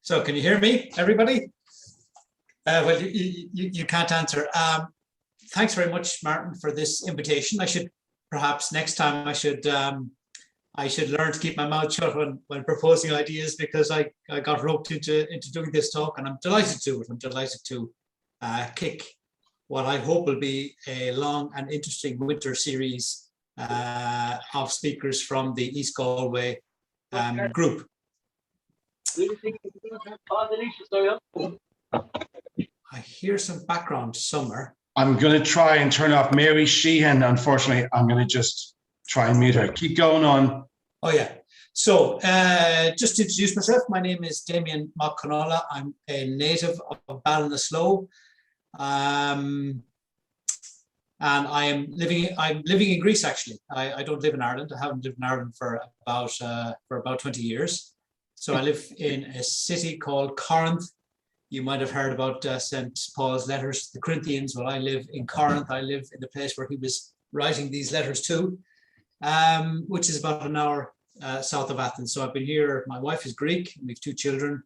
So can you hear me, everybody? Well, you can't answer. Thanks very much, Martin, for this invitation. I should perhaps next time I should learn to keep my mouth shut when proposing ideas, because I got roped into doing this talk, and I'm delighted to do it. I'm delighted to kick what I hope will be a long and interesting winter series of speakers from the East Galway group. I hear some background somewhere. I'm going to try and turn off Mary Sheehan. Unfortunately, I'm going to just try and mute her. Keep going on. Oh, yeah. So just to introduce myself, my name is Damian Mac Con Uladh. I'm a native of Ballinasloe. And I'm living in Greece, actually. I don't live in Ireland. I haven't lived in Ireland for about 20 years. So I live in a city called Corinth. You might have heard about St. Paul's letters to the Corinthians. Well, I live in Corinth. I live in the place where he was writing these letters to, which is about an hour south of Athens. So I've been here. My wife is Greek. We have 2 children,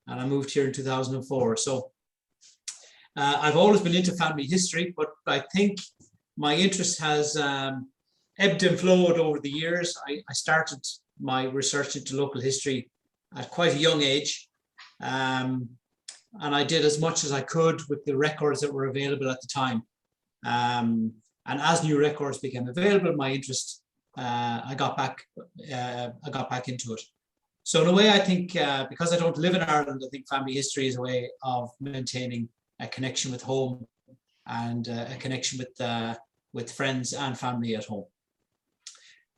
and I moved here in 2004. So I've always been into family history, but I think my interest has ebbed and flowed over the years. I started my research into local history at quite a young age. And I did as much as I could with the records that were available at the time. And as new records became available, my interest, I got back into it. So in a way, I think because I don't live in Ireland, I think family history is a way of maintaining a connection with home and a connection with friends and family at home.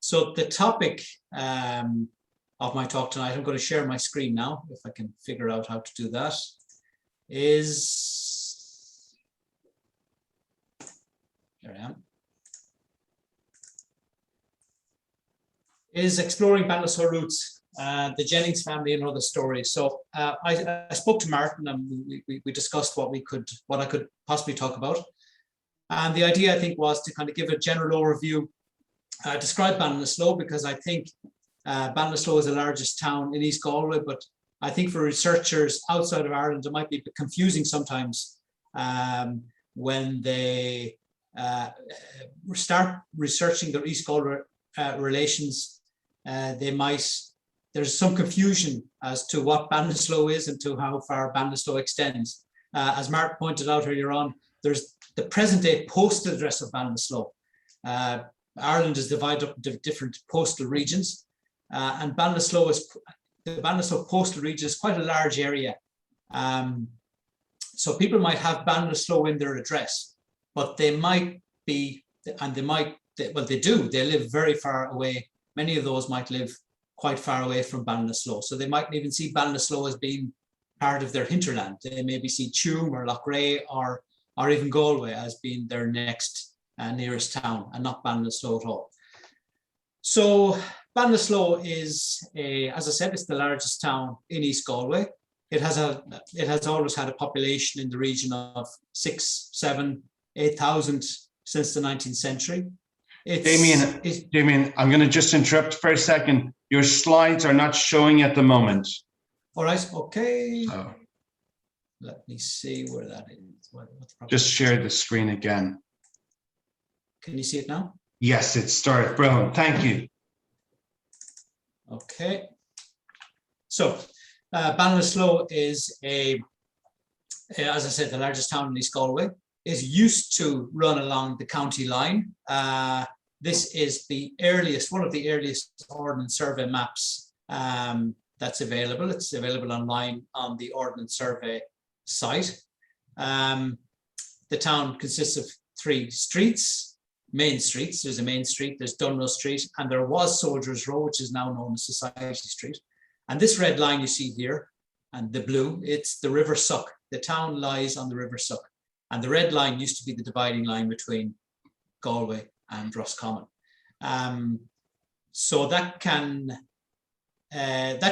So the topic of my talk tonight, I'm going to share my screen now, if I can figure out how to do that. There I am. Is exploring Ballinasloe roots, the Jennings family and other stories. So I spoke to Martin, and we discussed what I could possibly talk about. And the idea, I think, was to kind of give a general overview, describe Ballinasloe, because I think Ballinasloe is the largest town in East Galway, but I think for researchers outside of Ireland, it might be a bit confusing sometimes when they start researching their East Galway relations. There's some confusion as to what Ballinasloe is and to how far Ballinasloe extends. As Mark pointed out earlier on, there's the present day postal address of Ballinasloe. Ireland is divided up into different postal regions, and the Ballinasloe postal region is quite a large area. So people might have Ballinasloe in their address, but they might be, and they do, they live very far away. Many of those might live quite far away from Ballinasloe. So they might even see Ballinasloe as being part of their hinterland. They maybe see Tuam or Loughrea or even Galway as being their next nearest town, and not Ballinasloe at all. So Ballinasloe is, as I said, it's the largest town in East Galway. It has always had a population in the region of 6,000, 7,000, 8,000 since the 19th century. Damian, I'm going to just interrupt for a second. Your slides are not showing at the moment. All right, okay. Oh. Let me see where that is. Just share the screen again. Can you see it now? Yes, it started. Brilliant. Thank you. Okay. So Ballinasloe is as I said, the largest town in East Galway. Is used to run along the county line. This is one of the earliest Ordnance Survey maps that's available. It's available online on the Ordnance Survey site. The town consists of 3 streets, main streets. There's a main street, there's Dunrow Street, and there was Soldiers Row, which is now known as Society Street. And this red line you see here, and the blue, it's the River Suck. The town lies on the River Suck. And the red line used to be the dividing line between Galway and Roscommon. So that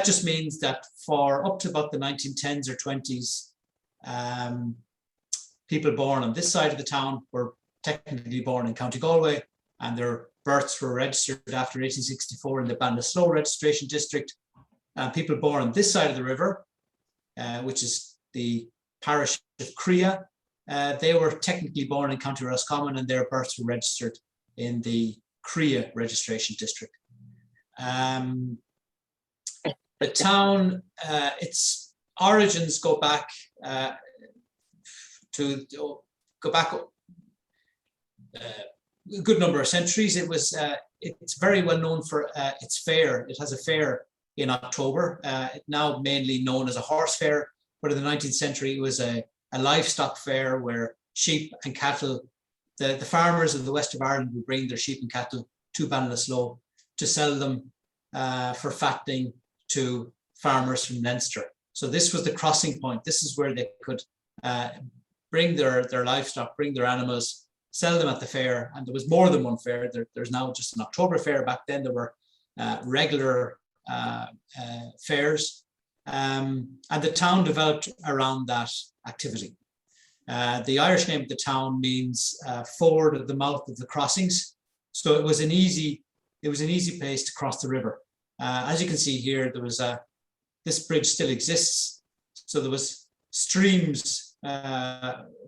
just means that for up to about the 1910s or 20s, people born on this side of the town were technically born in County Galway, and their births were registered after 1864 in the Ballinasloe registration district. People born on this side of the river which is the parish of Crea. They were technically born in County Roscommon, and their births were registered in the Crea registration district. The town, its origins go back a good number of centuries. It's very well known for its fair. It has a fair in October, now mainly known as a horse fair, but in the 19th century it was a livestock fair where sheep and cattle, the farmers of the west of Ireland would bring their sheep and cattle to Ballinasloe to sell them for fattening to farmers from Leinster. So this was the crossing point. This is where they could bring their livestock, bring their animals, sell them at the fair. And there was more than one fair. There's now just an October fair. Back then there were regular fairs. And the town developed around that activity. The Irish name of the town means forward of the mouth of the crossings. So it was an easy place to cross the river. As you can see here, there was this bridge still exists. So there was streams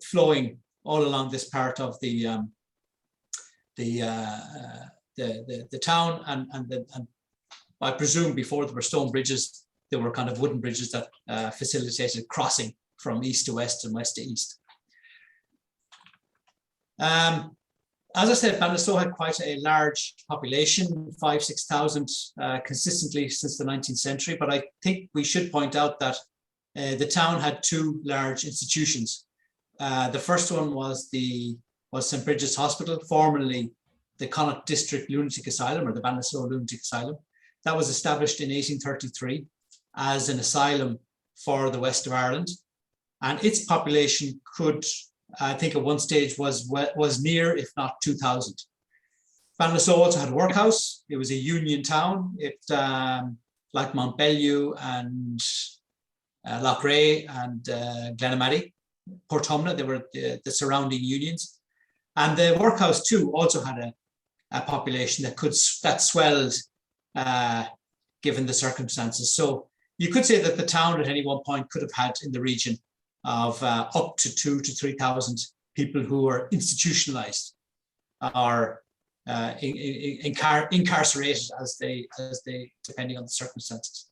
flowing all along this part of the town, and I presume before there were stone bridges, there were kind of wooden bridges that facilitated crossing from east to west and west to east. As I said, Ballinasloe had quite a large population, 5,000–6,000 consistently since the 19th century. But I think we should point out that the town had two large institutions. The first one was St. Bridget's Hospital, formerly the Connacht District Lunatic Asylum, or the Ballinasloe Lunatic Asylum. That was established in 1833 as an asylum for the west of Ireland. And its population could, I think at one stage was near, if not 2,000. Ballinasloe also had a workhouse. It was a union town. It, like Montbellew and Loughrea and Glenamaddy, Portumna, they were the surrounding unions. And the workhouse too also had a population that swelled given the circumstances. So you could say that the town at any one point could have had in the region of up to 2,000 to 3,000 people who were institutionalized or incarcerated as they depending on the circumstances.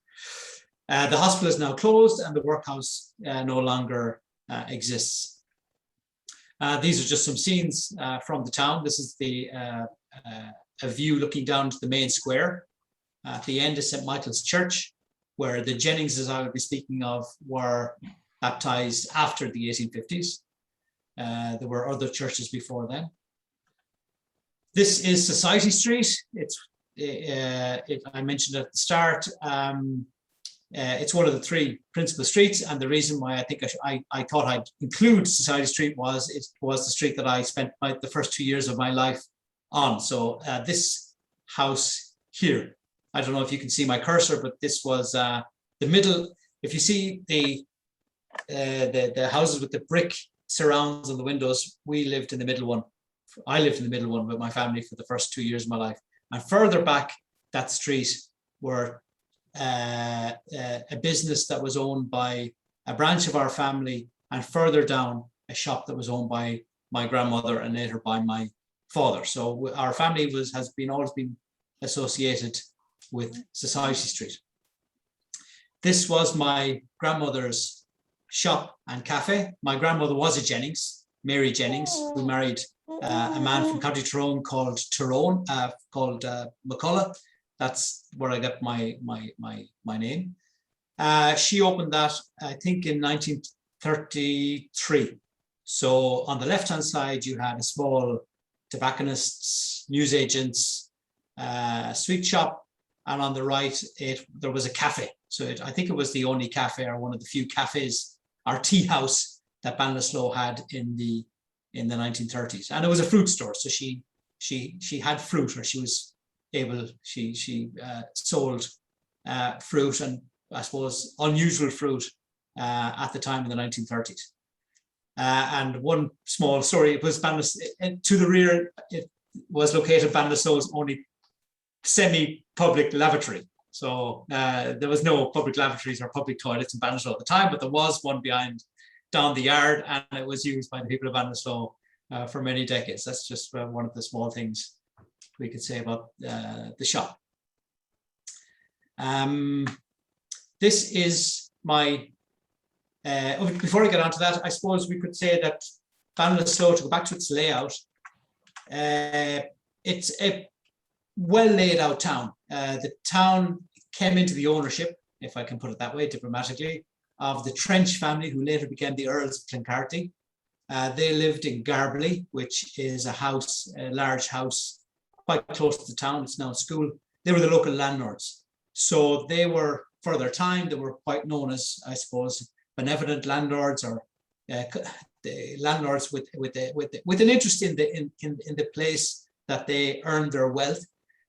The hospital is now closed and the workhouse no longer exists. These are just some scenes from the town. This is a view looking down to the main square. At the end is St. Michael's Church, where the Jenningses I will be speaking of were baptized after the 1850s. There were other churches before then. This is Society Street. I mentioned at the start, it's one of the three principal streets, and the reason why I think I thought I'd include Society Street was it was the street that I spent the first 2 years of my life on. So this house here, I don't know if you can see my cursor, but this was the middle. If you see the houses with the brick surrounds on the windows, we lived in the middle one. I lived in the middle one with my family for the first 2 years of my life. And further back that street were a business that was owned by a branch of our family, and further down a shop that was owned by my grandmother and later by my father. So our family has always been associated with Society Street. This was my grandmother's shop and cafe. My grandmother was a Jennings, Mary Jennings, who married a man from County Tyrone called McCullough. That's where I got my name. She opened that, I think, in 1933. So on the left-hand side, you had a small tobacconists, newsagents, sweet shop, and on the right, there was a cafe. So I think it was the only cafe, or one of the few cafes, or tea house that Ballinasloe had in the 1930s, and it was a fruit store. So she had fruit, or she sold fruit, and I suppose unusual fruit at the time in the 1930s. And one small story, it was to the rear, it was located Ballinasloe's only semi-public lavatory. So there was no public lavatories or public toilets in Ballinasloe at the time, but there was one down the yard, and it was used by the people of Ballinasloe for many decades. That's just one of the small things we could say about the shop. This is my, before I get on to that, I suppose we could say that Ballinasloe, to go back to its layout, it's a well laid out town. The town came into the ownership, if I can put it that way, diplomatically, of the Trench family, who later became the Earls of Cloncarty. They lived in Garbley, which is a large house quite close to the town. It's now a school. They were the local landlords. So they were, for their time, they were quite known as, I suppose, benevolent landlords, or the landlords with an interest in the place that they earned their wealth.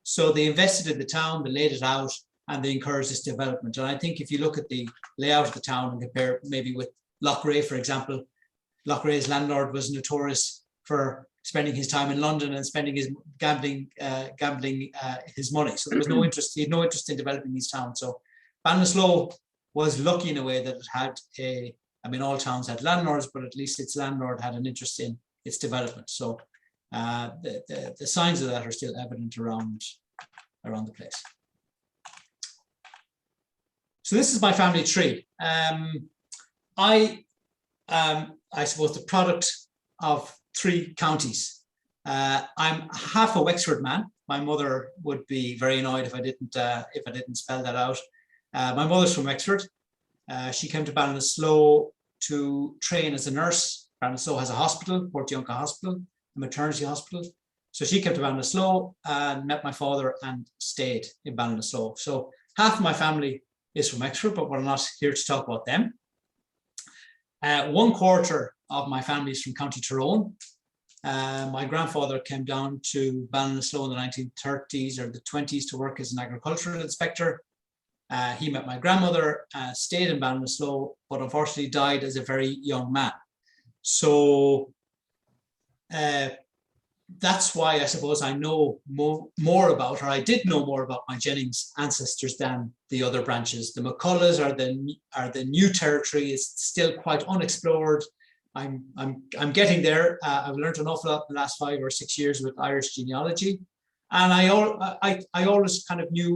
So they invested in the town, they laid it out, and they encouraged this development. And I think if you look at the layout of the town and compare maybe with Loughrea, for example, Loughrea's landlord was notorious for spending his time in London and spending his gambling his money. So there was no interest, he had no interest in developing these towns. So Ballinasloe was lucky in a way that it had all towns had landlords, but at least its landlord had an interest in its development. So the signs of that are still evident around the place. So this is my family tree. I suppose the product of 3 counties. I'm half a Wexford man. My mother would be very annoyed if I didn't spell that out. My mother's from Wexford. She came to Ballinasloe to train as a nurse. Ballinasloe has a hospital, Port Yonka Hospital, a maternity hospital. So she came to Ballinasloe and met my father and stayed in Ballinasloe. So half of my family is from Wexford, but we're not here to talk about them. 1/4 of my family is from County Tyrone. My grandfather came down to Ballinasloe in the 1930s or the 20s to work as an agricultural inspector. He met my grandmother, stayed in Ballinasloe, but unfortunately died as a very young man. So that's why I suppose I know more about, or I did know more about my Jennings ancestors than the other branches. The McCulloughs are the new territory. It's still quite unexplored. I'm getting there. I've learned an awful lot in the last 5 or 6 years with Irish genealogy, and I always kind of knew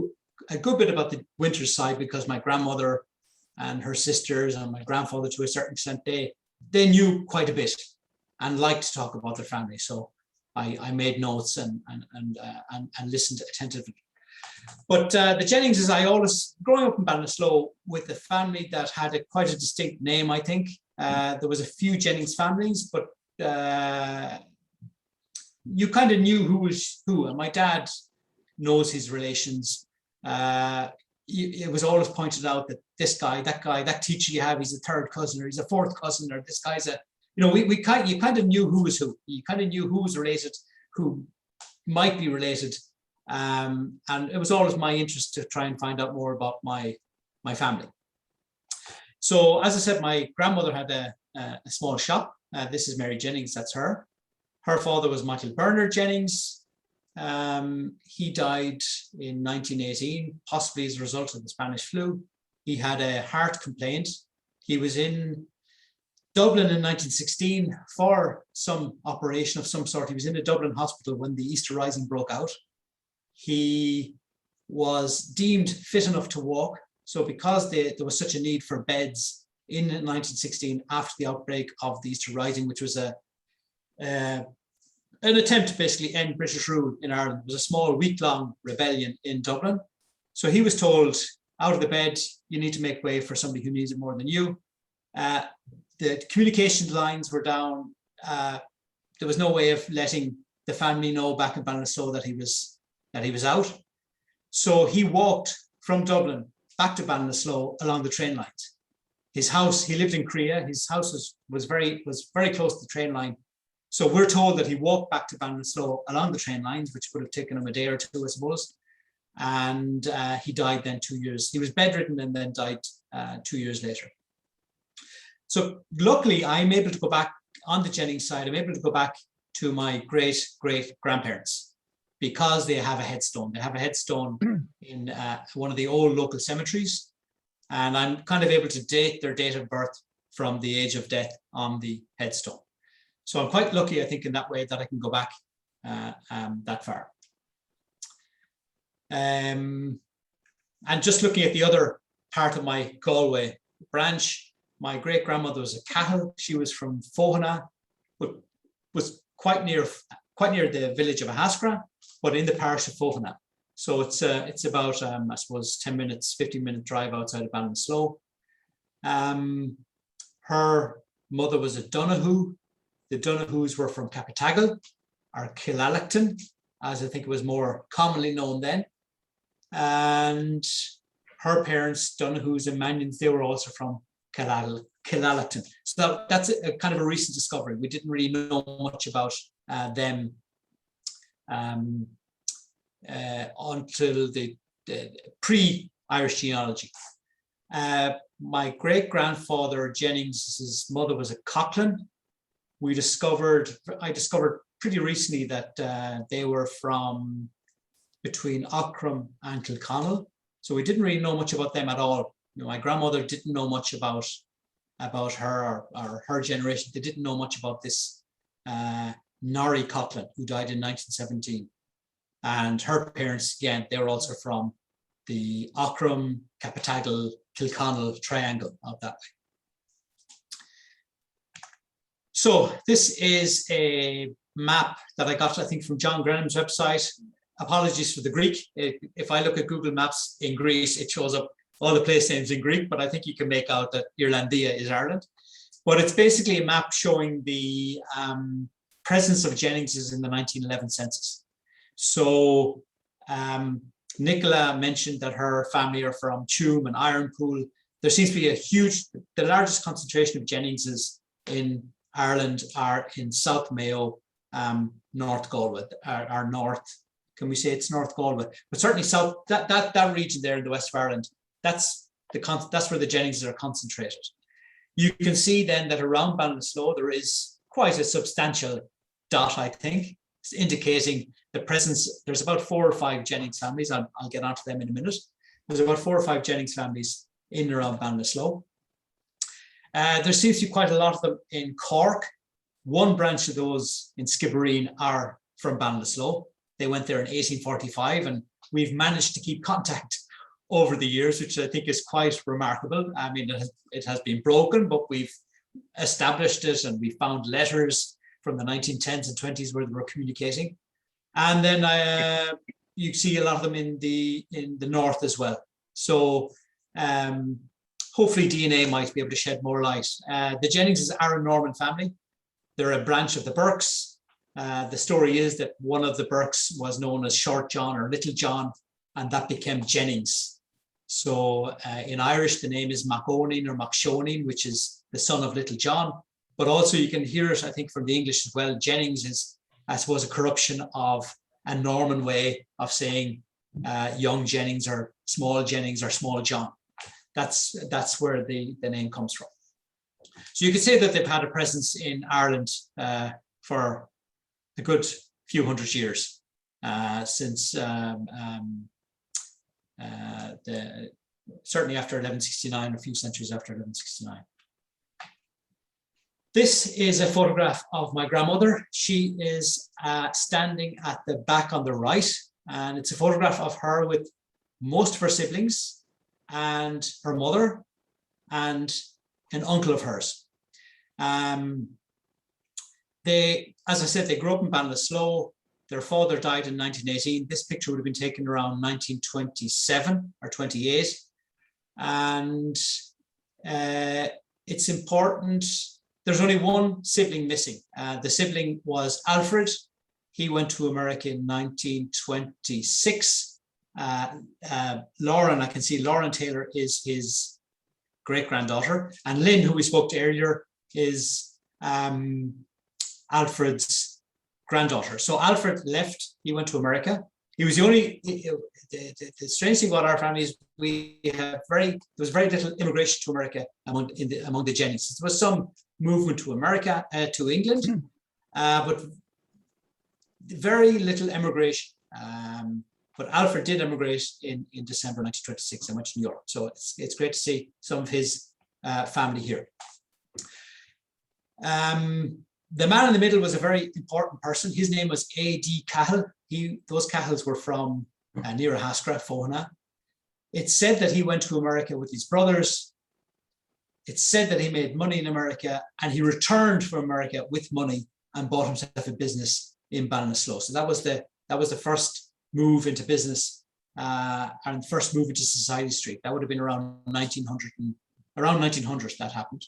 a good bit about the Winters side because my grandmother and her sisters and my grandfather, to a certain extent, they knew quite a bit and liked to talk about their family. So I made notes and listened attentively. But the Jenningses, I always, growing up in Ballinasloe with a family that had quite a distinct name, I think. There was a few Jennings families, but you kind of knew who was who. And my dad knows his relations. It was always pointed out that this guy, that teacher you have, he's a 3rd cousin, or he's a 4th cousin, or this guy's a, you kind of knew who was who. You kind of knew who was related, who might be related. And it was always my interest to try and find out more about my family. So as I said, my grandmother had a small shop. This is Mary Jennings, that's her. Her father was Michael Bernard Jennings. He died in 1918, possibly as a result of the Spanish flu. He had a heart complaint. He was in Dublin in 1916 for some operation of some sort. He was in a Dublin hospital when the Easter Rising broke out. He was deemed fit enough to walk. So because there was such a need for beds in 1916 after the outbreak of the Easter Rising, which was an attempt to basically end British rule in Ireland. It was a small week-long rebellion in Dublin. So he was told, out of the bed, you need to make way for somebody who needs it more than you. The communication lines were down. There was no way of letting the family know back in Ballinasloe that he was out. So he walked from Dublin back to Ballinasloe along the train lines. His house, he lived in Crea. His house was very close to the train line. So we're told that he walked back to Ballinasloe along the train lines, which would have taken him a day or two, I suppose. And he died then 2 years. He was bedridden and then died 2 years later. So luckily, I'm able to go back on the Jennings side. I'm able to go back to my great grandparents. because they have a headstone. They have a headstone in one of the old local cemeteries, and I'm kind of able to date their date of birth from the age of death on the headstone. So I'm quite lucky, I think, in that way, that I can go back that far. And just looking at the other part of my Galway branch, my great grandmother was a Calhoun. She was from Fohana, but was quite near the village of Ahaskra, but in the parish of Fohana. So it's about I suppose 10 minutes, 15-minute drive outside of Ballinasloe. Her mother was a Donoghue. The Donohues were from Capitagal, or Killalacton, as I think it was more commonly known then. And her parents, Donohues and Manions, they were also from Killalacton. So that's a kind of a recent discovery. We didn't really know much about them until the pre-Irish genealogy. My great-grandfather Jennings' mother was a Coughlin. I discovered pretty recently that they were from between Aughrim and Kilconnell. So we didn't really know much about them at all. You know, my grandmother didn't know much about her or her generation. They didn't know much about this Norrie Coughlin, who died in 1917. And her parents, again, they were also from the Aughrim, Capitagal, Kilconnell triangle of that way. So this is a map that I got, I think, from John Grenham's website. Apologies for the Greek. If I look at Google Maps in Greece, it shows up all the place names in Greek, but I think you can make out that Irlandia is Ireland. But it's basically a map showing the presence of Jenningses in the 1911 census. So Nicola mentioned that her family are from Tuam and Ironpool. There seems to be the largest concentration of Jenningses in Ireland are in South Mayo, North Galway, or North. Can we say it's North Galway? But certainly South, that region there in the west of Ireland, that's where the Jenningses are concentrated. You can see then that around Ballinasloe there is quite a substantial dot, I think, indicating the presence. There's about 4 or 5 Jennings families. I'll get onto them in a minute. There's about 4 or 5 Jennings families in and around Ballinasloe. There seems to be quite a lot of them in Cork. One branch of those in Skibbereen are from Ballinasloe. They went there in 1845, and we've managed to keep contact over the years, which I think is quite remarkable. I mean, it has been broken, but we've established it, and we found letters from the 1910s and 20s where they were communicating. And then you see a lot of them in the north as well. So hopefully DNA might be able to shed more light. The Jenningses are a Norman family. They're a branch of the Burkes. The story is that one of the Burkes was known as Short John or Little John, and that became Jennings. So in Irish, the name is Maconin or Macshonine, which is the son of Little John. But also you can hear it, I think, from the English as well. Jennings is, I suppose, a corruption of a Norman way of saying young Jennings or small John. That's where the name comes from. So you could say that they've had a presence in Ireland for a good few hundred years since certainly after 1169, a few centuries after 1169. This is a photograph of my grandmother. She is standing at the back on the right, and it's a photograph of her with most of her siblings and her mother and an uncle of hers. They, as I said, they grew up in Ballinasloe. Their father died in 1918. This picture would have been taken around 1927 or 28. And it's important. There's only one sibling missing. The sibling was Alfred. He went to America in 1926. Lauren, I can see Lauren Taylor is his great-granddaughter. And Lynn, who we spoke to earlier, is Alfred's granddaughter. So Alfred left, he went to America. He was the only, the strange thing about our family is there was very little immigration to America among the Jennings. There was some movement to America, to England, but very little immigration But Alfred did emigrate in December 1926 and went to Europe. So it's great to see some of his family here. The man in the middle was a very important person. His name was A.D. Cahill. Those Cahills were from near Haskra, Fohana. It's said that he went to America with his brothers. It's said that he made money in America, and he returned from America with money and bought himself a business in Ballinasloe. So that was the first move into business and first move into Society Street. That would have been around 1900. Around 1900 that happened.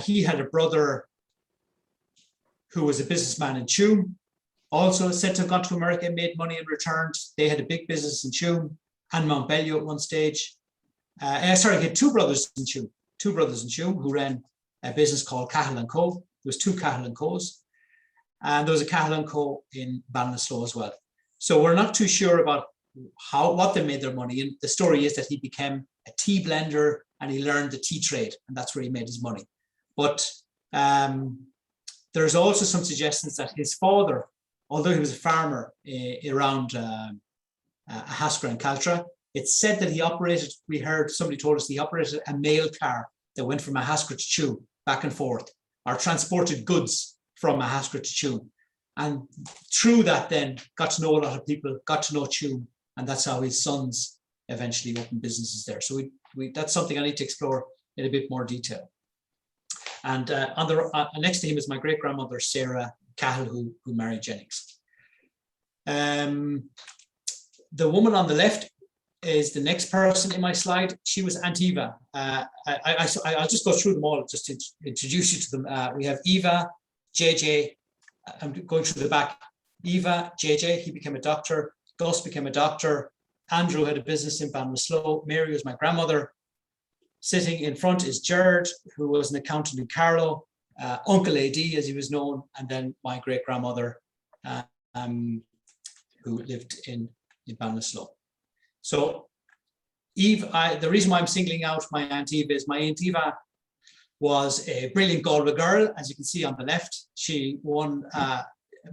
He had a brother who was a businessman in Tuam, also said to have gone to America, made money and returned. They had a big business in Tuam and Mount Bellew at one stage. He had two brothers in Tuam who ran a business called Cahill & Co. There was two Cahill & Co.'s, and there was a Cahill & Co. in Ballinasloe as well. So we're not too sure about what they made their money in. The story is that he became a tea blender and he learned the tea trade, and that's where he made his money. But there's also some suggestions that his father, although he was a farmer around Haskra and Caltra, it's said that he operated, we heard somebody told us he operated a mail car that went from Haskra to Tuam back and forth, or transported goods from Haskra to Tuam. And through that then got to know a lot of people, got to know Tuam, and that's how his sons eventually opened businesses there. So that's something I need to explore in a bit more detail. And next to him is my great-grandmother, Sarah Cahill, who married Jennings. The woman on the left is the next person in my slide. She was Aunt Eva. I'll just go through them all just to introduce you to them. We have Eva, JJ. I'm going through the back. Eva, JJ, he became a doctor. Gus became a doctor. Andrew had a business in Ballinasloe. Mary was my grandmother. Sitting in front is Jared, who was an accountant in Carlow. Uncle AD, as he was known, and then my great-grandmother, who lived in Ballinasloe. So Eve, the reason why I'm singling out my Aunt Eva is my Aunt Eva was a brilliant Galway girl, as you can see on the left. She won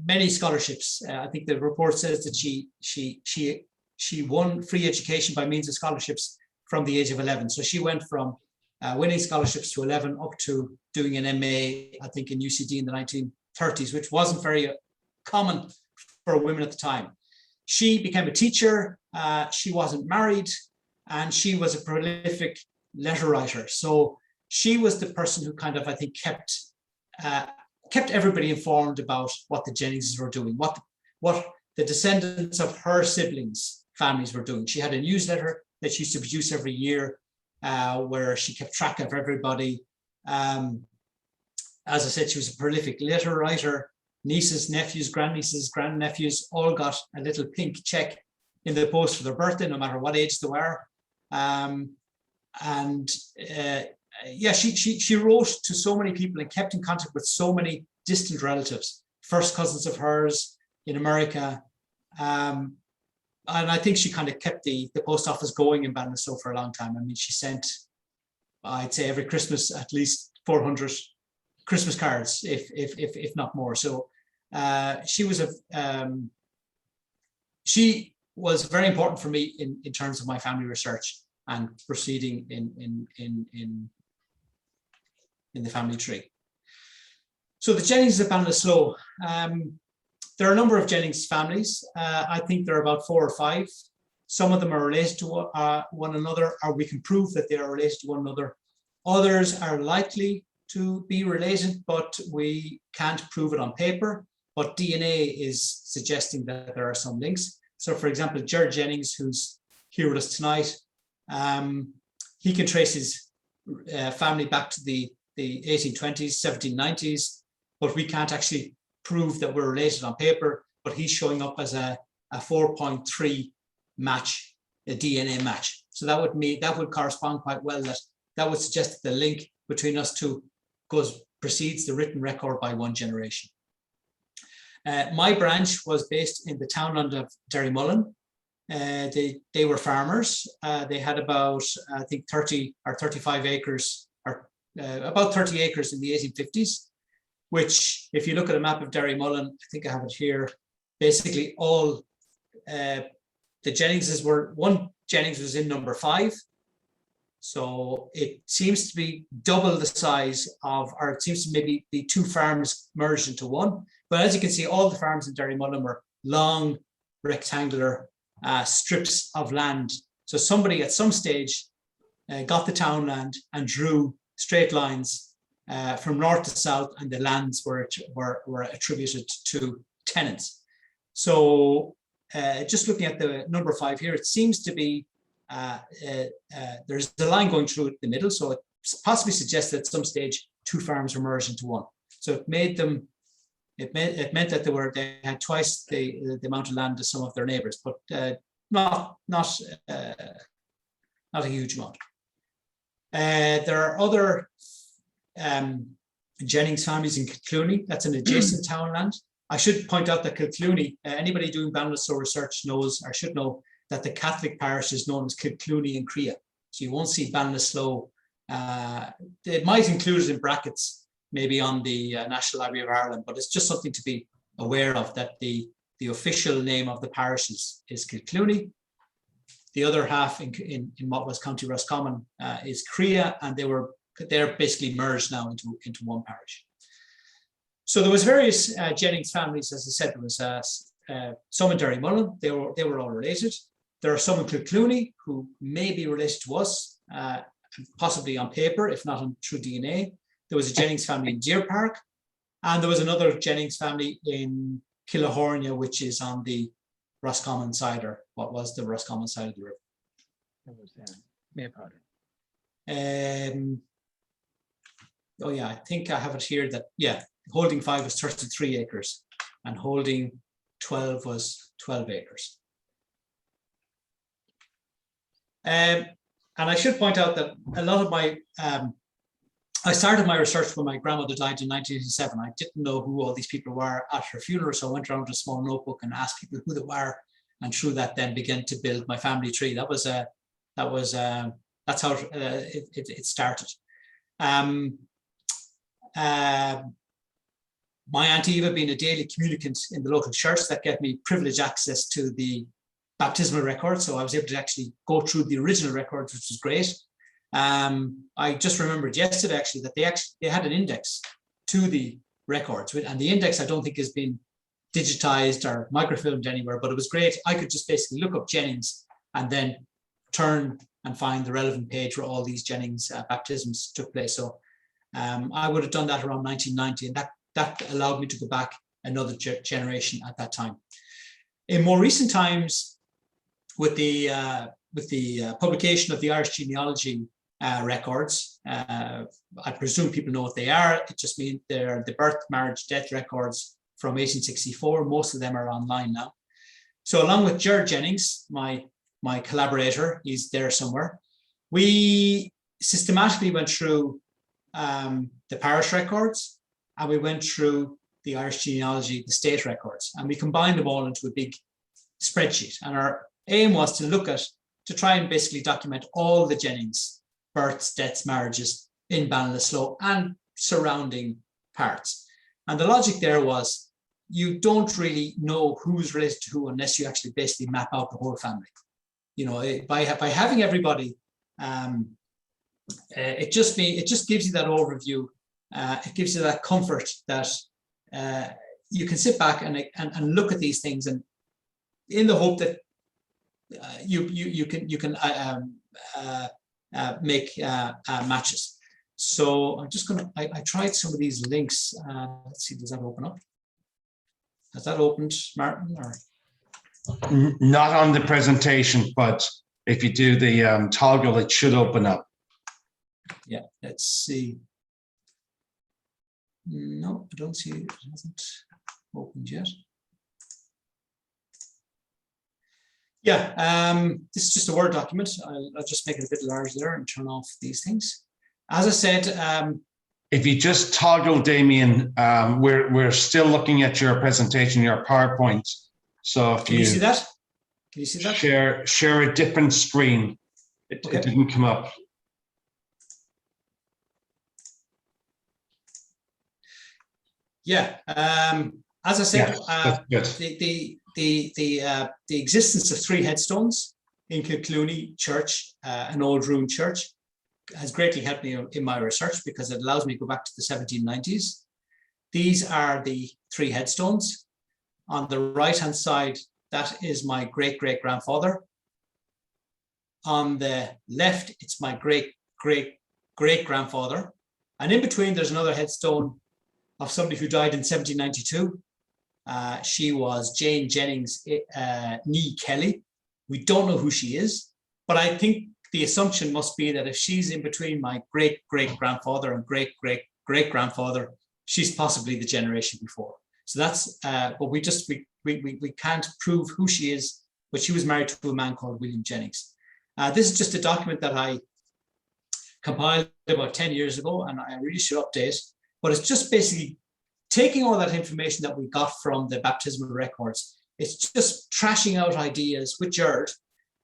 many scholarships. I think the report says that she won free education by means of scholarships from the age of 11. So she went from winning scholarships to 11 up to doing an MA, I think in UCD in the 1930s, which wasn't very common for women at the time. She became a teacher. She wasn't married, and she was a prolific letter writer. So she was the person who kind of, I think, kept everybody informed about what the Jenningses were doing, what the descendants of her siblings' families were doing. She had a newsletter that she used to produce every year, where she kept track of everybody. As I said, she was a prolific letter writer. Nieces, nephews, grandnieces, grandnephews all got a little pink check in the post for their birthday, no matter what age they were. She wrote to so many people and kept in contact with so many distant relatives, first cousins of hers in America. And I think she kind of kept the post office going in Ballinasloe for a long time. I mean, she sent, I'd say every Christmas, at least 400 Christmas cards, if not more. So she was very important for me in terms of my family research and proceeding in the family tree. So the Jennings of Ballinasloe. There are a number of Jennings families. I think there are about 4 or 5. Some of them are related to one another, or we can prove that they are related to one another. Others are likely to be related, but we can't prove it on paper. But DNA is suggesting that there are some links. So for example, Jared Jennings, who's here with us tonight, he can trace his family back to the 1820s, 1790s, but we can't actually prove that we're related on paper, but he's showing up as a 4.3 match, a DNA match. So that would correspond quite well. That would suggest that the link between us two precedes the written record by 1 generation. My branch was based in the townland of Derrymullen. They were farmers. They had about, I think, 30 or 35 acres, or about 30 acres in the 1850s, which, if you look at a map of Derrymullen, I think I have it here, basically all the Jenningses were, one Jennings was in number 5. So it seems to be double the size of, or it seems to maybe be 2 farms merged into one. But as you can see, all the farms in Derrymullen were long rectangular strips of land. So somebody at some stage got the townland and drew straight lines from north to south, and the lands were attributed to tenants. So just looking at the number 5 here, it seems to be there's a line going through the middle, so it possibly suggests that at some stage 2 farms were merged into one. So it made them, it meant that they had twice the amount of land as some of their neighbours, but not a huge amount. There are other Jennings families in Kilclooney. That's an adjacent townland. I should point out that Kilclooney, anybody doing Ballinasloe research knows, or should know, that the Catholic parish is known as Kilclooney and Crea. So you won't see Ballinasloe. It might include it in brackets, maybe on the National Library of Ireland, but it's just something to be aware of, that the official name of the parish is Kilclooney. The other half in what was County Roscommon is Crea, and they're basically merged now into one parish. So there was various Jennings families, as I said. There was some in Derrymullen. They were all related. There are some in Kilclooney who may be related to us, possibly on paper, if not through DNA. There was a Jennings family in Deer Park, and there was another Jennings family in Killahornia, which is on the Roscommon side, or what was the Roscommon side of the river. That was Maypowder. Oh yeah, I think I have it here that, yeah, holding 5 was 33 acres and holding 12 was 12 acres. And I should point out that a lot of my, I started my research when my grandmother died in 1987. I didn't know who all these people were at her funeral, so I went around with a small notebook and asked people who they were, and through that then began to build my family tree. That's how it started. My Aunt Eva being a daily communicant in the local church, that gave me privileged access to the baptismal record, so I was able to actually go through the original records, which was great. I just remembered yesterday actually that they had an index to the records, and the index I don't think has been digitized or microfilmed anywhere, but it was great. I could just basically look up Jennings and then turn and find the relevant page where all these Jennings baptisms took place. So I would have done that around 1990, and that allowed me to go back another generation at that time. In more recent times, with the publication of the Irish genealogy records, I presume people know what they are. It just means they're the birth, marriage, death records from 1864. Most of them are online now. So along with Ger Jennings, my collaborator, he's there somewhere, we systematically went through the parish records, and we went through the Irish genealogy, the state records, and we combined them all into a big spreadsheet. And our aim was to try and basically document all the Jennings births, deaths, marriages in Ballinasloe and surrounding parts. And the logic there was, you don't really know who's related to who unless you actually basically map out the whole family. You know, by having everybody, it just gives you that overview. It gives you that comfort that you can sit back and look at these things, and in the hope that you can make matches. So I'm just gonna, I tried some of these links. Let's see, does that open up? Has that opened, Martin? Or? Not on the presentation, but if you do the toggle, it should open up. Yeah, let's see. No, I don't see it. It hasn't opened yet. Yeah, this is just a Word document. I'll just make it a bit large there and turn off these things. As I said, if you just toggle, Damian, we're still looking at your presentation, your PowerPoint. So if can you see that? Can you see that? Share a different screen. It didn't come up. Yeah. as I said, Yes, that's good. the existence of 3 headstones in Kilclooney Church, an old ruined church, has greatly helped me in my research because it allows me to go back to the 1790s. These are the 3 headstones. On the right-hand side, that is my great-great-grandfather. On the left, it's my great-great-great-grandfather. And in between, there's another headstone of somebody who died in 1792. She was Jane Jennings Nee Kelly. We don't know who she is, but I think the assumption must be that if she's in between my great-great-grandfather and great-great-great-grandfather, she's possibly the generation before. So that's, but we can't prove who she is, but she was married to a man called William Jennings. This is just a document that I compiled about 10 years ago, and I really should update, but it's just basically taking all that information that we got from the baptismal records. It's just trashing out ideas with Jared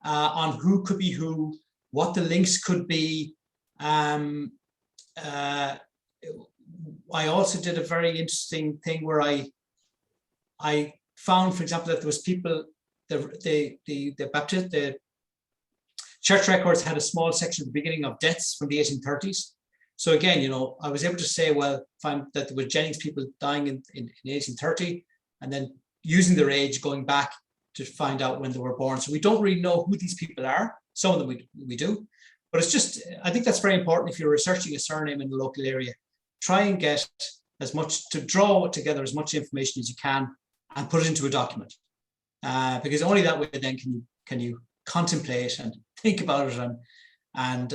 on who could be who, what the links could be. I also did a very interesting thing where I found, for example, that there was people, the church records had a small section at the beginning of deaths from the 1830s. So again, you know, I was able to say, well, find that there were Jennings people dying in 1830, and then using their age going back to find out when they were born. So we don't really know who these people are. Some of them we do, but it's just, I think that's very important if you're researching a surname in the local area. Try and get as much, to draw together as much information as you can and put it into a document. Because only that way then can you contemplate and think about it and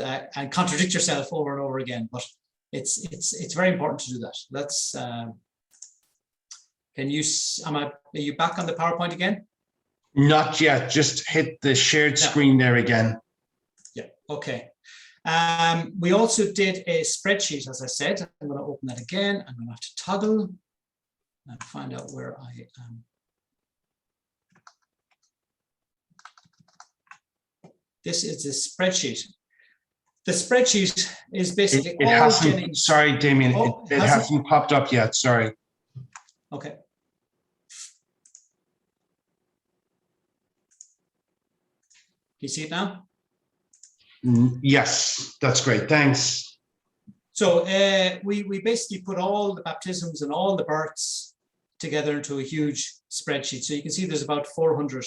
contradict yourself over and over again. But it's very important to do that. Let's are you back on the PowerPoint again? Not yet, just hit the shared screen there again. Yeah, okay. We also did a spreadsheet, as I said. I'm going to open that again. I'm going to have to toggle and find out where I am. This is the spreadsheet. The spreadsheet is basically it all hasn't, Jennings. sorry, Damian, it hasn't popped up yet, sorry. Okay. Can you see it now? Yes, that's great, thanks. So we basically put all the baptisms and all the births together into a huge spreadsheet. So you can see there's about 400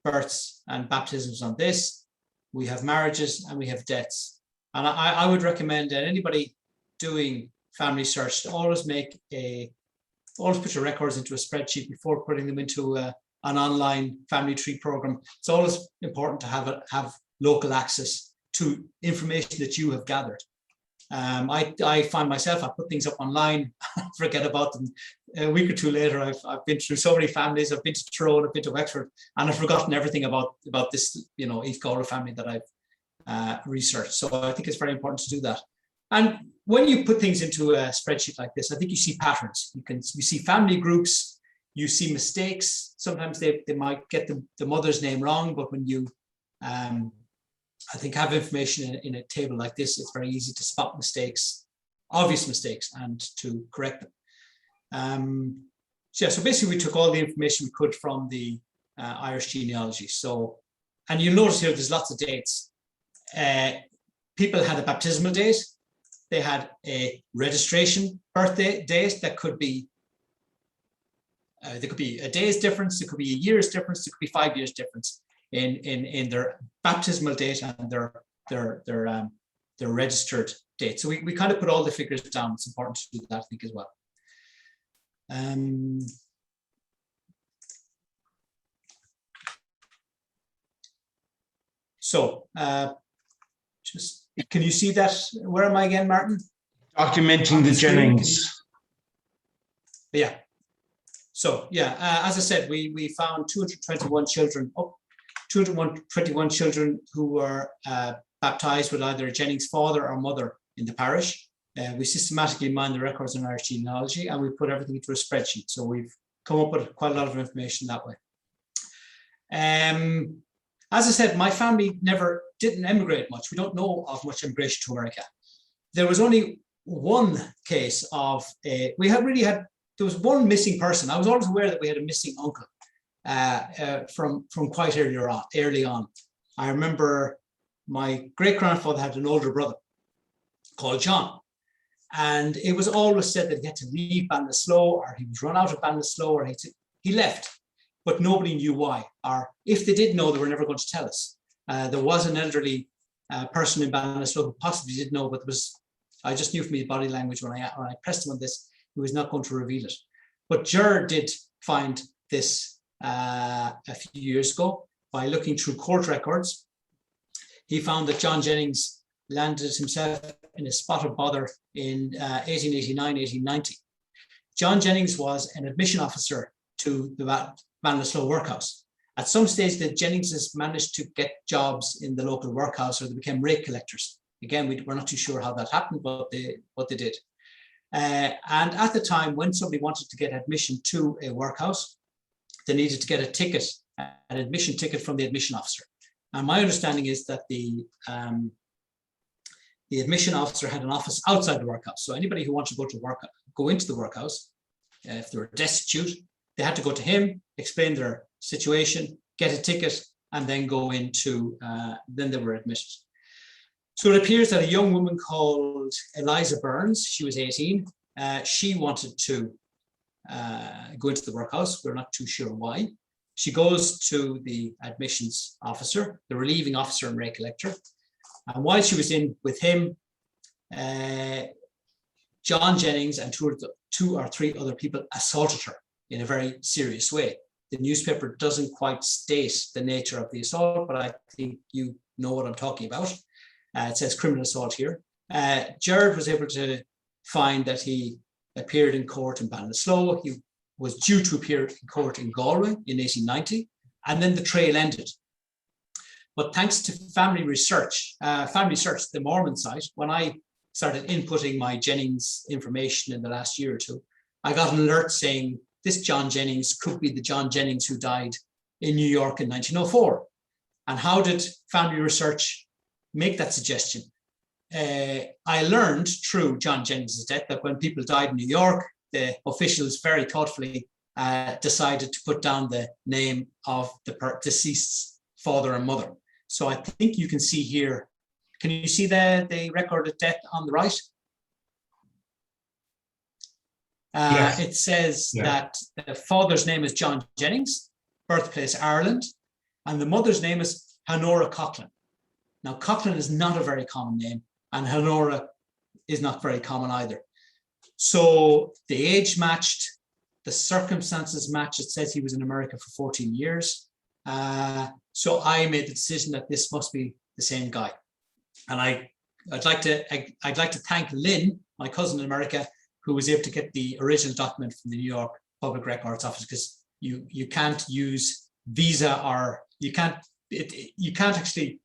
births and baptisms on this. We have marriages and we have deaths. And I would recommend that anybody doing family search to always put your records into a spreadsheet before putting them into an online family tree program. It's always important to have local access to information that you have gathered. I find myself, I put things up online, forget about them. A week or two later, I've been through so many families. I've been to Tyrone, I've been to Wexford, and I've forgotten everything about this, East Galway family that I've researched. So I think it's very important to do that. And when you put things into a spreadsheet like this, I think you see patterns. You see family groups, you see mistakes. Sometimes they might get the mother's name wrong, but when you I think have information in a table like this, it's very easy to spot mistakes, obvious mistakes, and to correct them. So basically we took all the information we could from the Irish genealogy. So, and you'll notice here there's lots of dates. People had a baptismal date. They had a registration birthday date that could be, there could be a day's difference, there could be a year's difference, there could be 5 years difference in their baptismal date and their registered date. So we kind of put all the figures down. It's important to do that, I think, as well. So just, can you see that? Where am I again, Martin? Documenting the Jennings. Yeah. So yeah, as I said, we found 221 children. 221 children who were baptized with either a Jennings father or mother in the parish. We systematically mined the records in Irish genealogy, and we put everything into a spreadsheet. So we've come up with quite a lot of information that way. As I said, my family didn't emigrate much. We don't know of much immigration to America. There was only one case of we really had there was one missing person. I was always aware that we had a missing uncle from quite early on. I remember my great-grandfather had an older brother called John. And it was always said that he had to leave Ballinasloe, or he was run out of Ballinasloe, or he left, but nobody knew why. Or if they did know, they were never going to tell us. There was an elderly person in Ballinasloe who possibly did know, but I just knew from his body language when I pressed him on this, he was not going to reveal it. But Ger did find this a few years ago by looking through court records. He found that John Jennings landed himself in a spot of bother in 1889, 1890. John Jennings was an admission officer to the Ballinasloe workhouse. At some stage, the Jenningses managed to get jobs in the local workhouse, or they became rake collectors. Again, we're not too sure how that happened, but what they did. And at the time, when somebody wanted to get admission to a workhouse, they needed to get a ticket, an admission ticket from the admission officer. And my understanding is that the admission officer had an office outside the workhouse. So anybody who wanted to go into the workhouse, if they were destitute, they had to go to him, explain their situation, get a ticket, and then go into, then they were admitted. So it appears that a young woman called Eliza Burns, she was 18, she wanted to go into the workhouse. We're not too sure why. She goes to the admissions officer, the relieving officer and rake collector. And while she was in with him, John Jennings and two or three other people assaulted her in a very serious way. The newspaper doesn't quite state the nature of the assault, but I think you know what I'm talking about. It says criminal assault here. Gerard was able to find that he appeared in court in Ballinasloe. He was due to appear in court in Galway in 1890, and then the trail ended. But thanks to family research, the Mormon site, when I started inputting my Jennings information in the last year or two, I got an alert saying this John Jennings could be the John Jennings who died in New York in 1904. And how did family research make that suggestion? I learned through John Jennings' death that when people died in New York, the officials very thoughtfully decided to put down the name of the deceased's father and mother. So I think you can see here, can you see the record of death on the right? Yes. It says that the father's name is John Jennings, birthplace Ireland, and the mother's name is Honora Coughlin. Now, Coughlin is not a very common name, and Honora is not very common either. So the age matched, the circumstances matched. It says he was in America for 14 years. So I made the decision that this must be the same guy. And I'd like to thank Lynn, my cousin in America, who was able to get the original document from the New York Public Records Office, because you can't use Visa, or you can't actually,